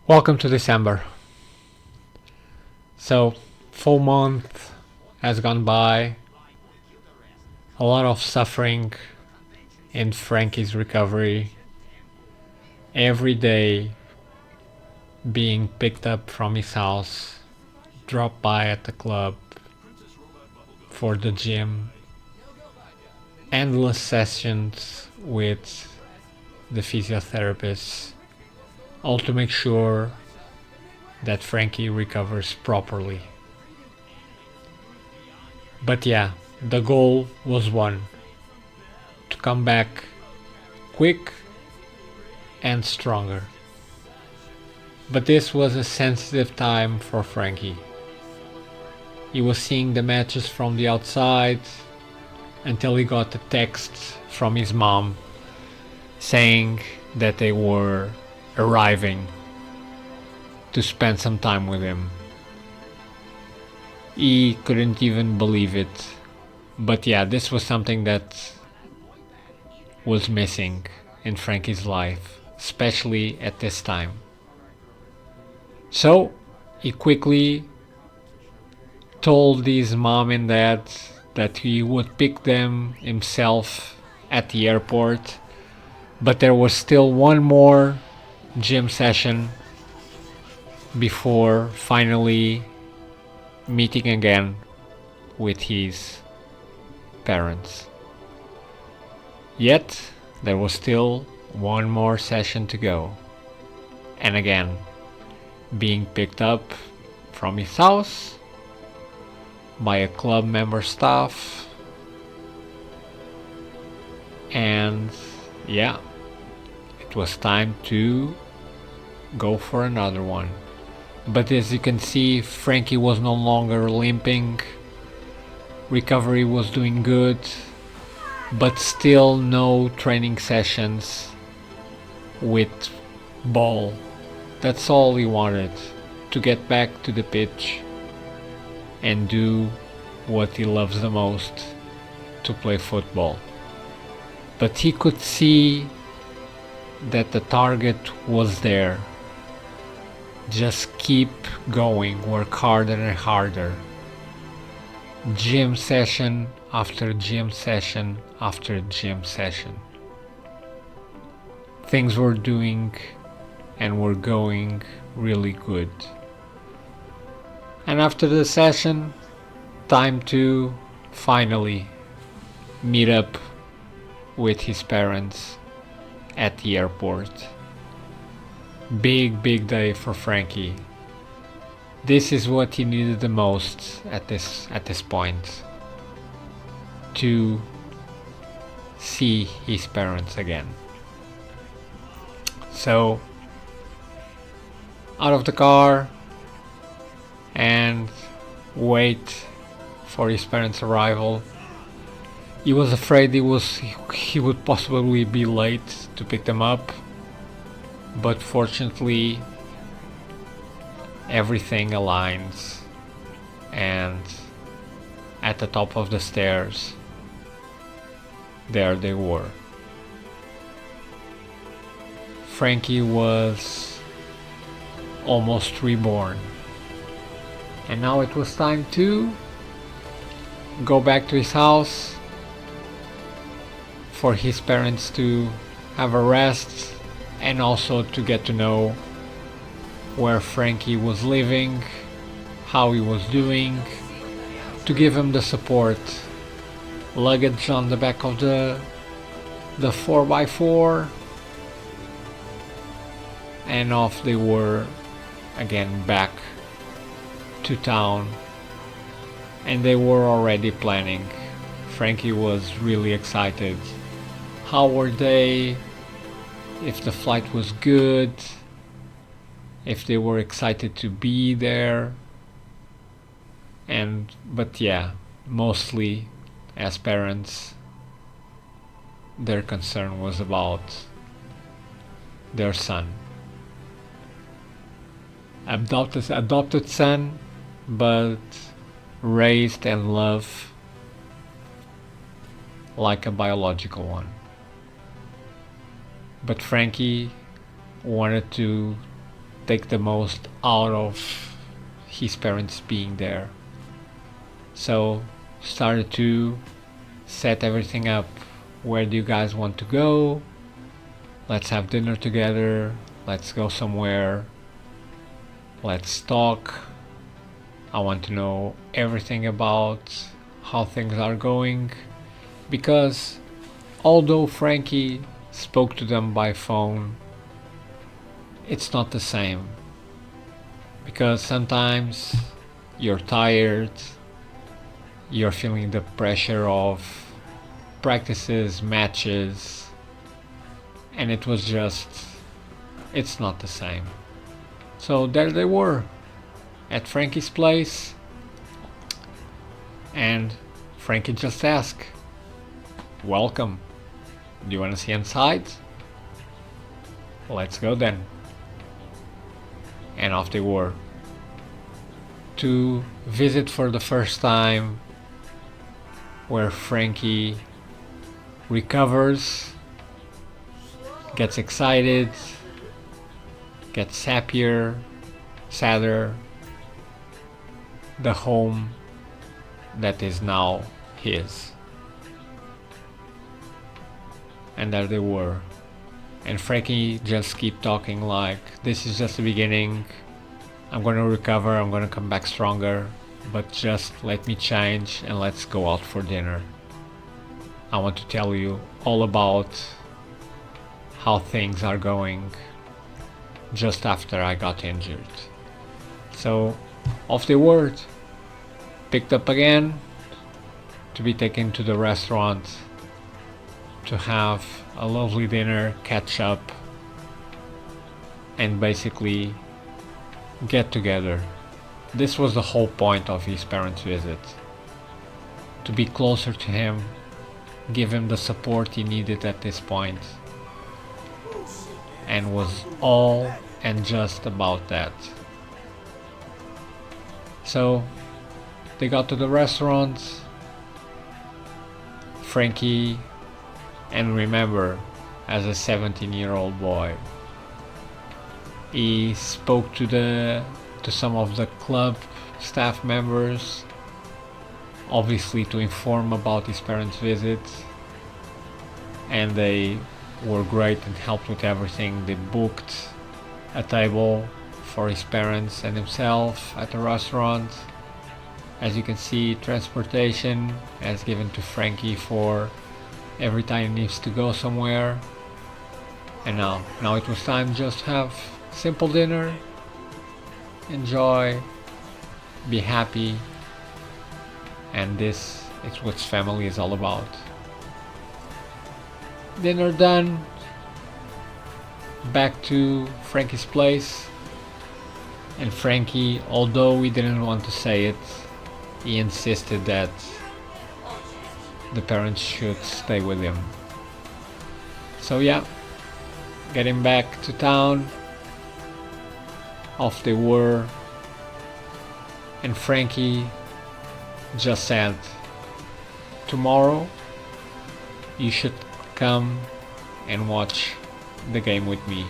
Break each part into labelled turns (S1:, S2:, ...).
S1: Welcome to December. So, full month has gone by. A lot of suffering in Frankie's recovery. Every day being picked up from his house, dropped by at the club, for the gym, endless sessions with the physiotherapists, all to make sure that Frankie recovers properly. But yeah, the goal was one: to come back quick and stronger. But this was a sensitive time for Frankie. He was seeing the matches from the outside until he got a text from his mom saying that they were arriving to spend some time with him. He couldn't even believe it. But yeah, this was something that was missing in Frankie's life, especially at this time. So he quickly told his mom and dad that he would pick them himself at the airport, but there was still one more gym session before finally meeting again with his parents. Yet there was still one more session to go, and again being picked up from his house by a club member staff. And yeah, it was time to go for another one. But as you can see, Frankie was no longer limping. Recovery was doing good, but still no training sessions with ball. That's all he wanted, to get back to the pitch and do what he loves the most, to play football. But he could see that the target was there. Just keep going, work harder and harder. Gym session after gym session after gym session. Things were doing and were going really good. And after the session, time to finally meet up with his parents at the airport. Big day for Frankie. This is what he needed the most at this point, to see his parents again. So out of the car and wait for his parents' arrival. He was afraid he would possibly be late to pick them up, but fortunately everything aligns, and at the top of the stairs there they were. Frankie was almost reborn, and now it was time to go back to his house, for his parents to have a rest, and also to get to know where Frankie was living, how he was doing, to give him the support. Luggage on the back of the 4x4, and off they were again back to town, and they were already planning. Frankie was really excited. How were they? If the flight was good, if they were excited to be there. But yeah, mostly as parents, their concern was about their son. Adopted son, but raised and loved like a biological one. But Frankie wanted to take the most out of his parents being there. So started to set everything up. Where do you guys want to go? Let's have dinner together. Let's go somewhere. Let's talk. I want to know everything about how things are going. Because although Frankie spoke to them by phone, it's not the same. Because sometimes you're tired, you're feeling the pressure of practices, matches, and it's not the same. So there they were at Frankie's place, and Frankie just asked, "Welcome. Do you want to see inside? Let's go then." And off they were to visit for the first time where Frankie recovers, gets excited, gets happier, sadder, the home that is now his. And there they were. And Frankie just keep talking like, this is just the beginning, I'm gonna recover, I'm gonna come back stronger, but just let me change and let's go out for dinner. I want to tell you all about how things are going just after I got injured. So off they were, picked up again to be taken to the restaurant to have a lovely dinner, catch up, and basically get together. This was the whole point of his parents' visit. To be closer to him, give him the support he needed at this point, and was all and just about that. So they got to the restaurant. Frankie, and remember, as a 17-year-old boy, he spoke to some of the club staff members, obviously to inform about his parents' visit, and they were great and helped with everything. They booked a table for his parents and himself at the restaurant. As you can see, transportation as given to Frankie for every time he needs to go somewhere. And now it was time just to have simple dinner, enjoy, be happy, and this is what family is all about. Dinner done, back to Frankie's place, and Frankie, although he didn't want to say it, he insisted that the parents should stay with him. So yeah, getting back to town, off they were, and Frankie just said, tomorrow you should come and watch the game with me.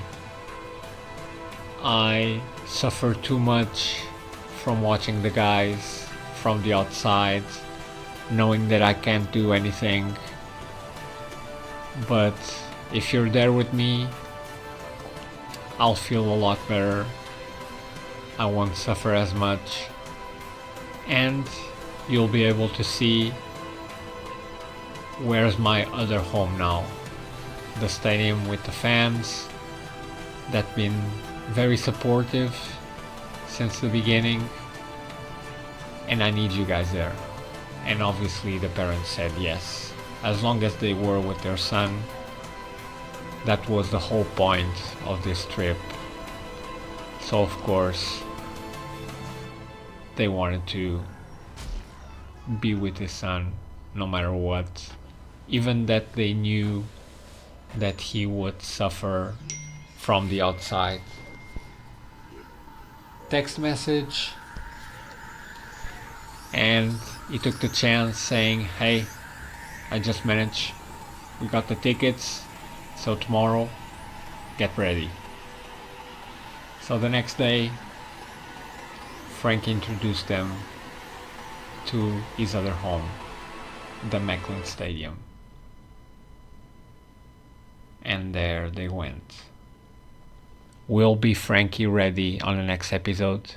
S1: I suffer too much from watching the guys from the outside, knowing that I can't do anything. But if you're there with me, I'll feel a lot better. I won't suffer as much, and you'll be able to see where's my other home now. The stadium with the fans that been very supportive since the beginning, and I need you guys there. And obviously the parents said yes, as long as they were with their son. That was the whole point of this trip. So of course they wanted to be with his son no matter what, even that they knew that he would suffer from the outside. Text message, and he took the chance saying, hey, I just managed. We got the tickets, so tomorrow, get ready. So the next day, Frank introduced them to his other home, the Macklin Stadium. And there they went. Will be Frankie ready on the next episode?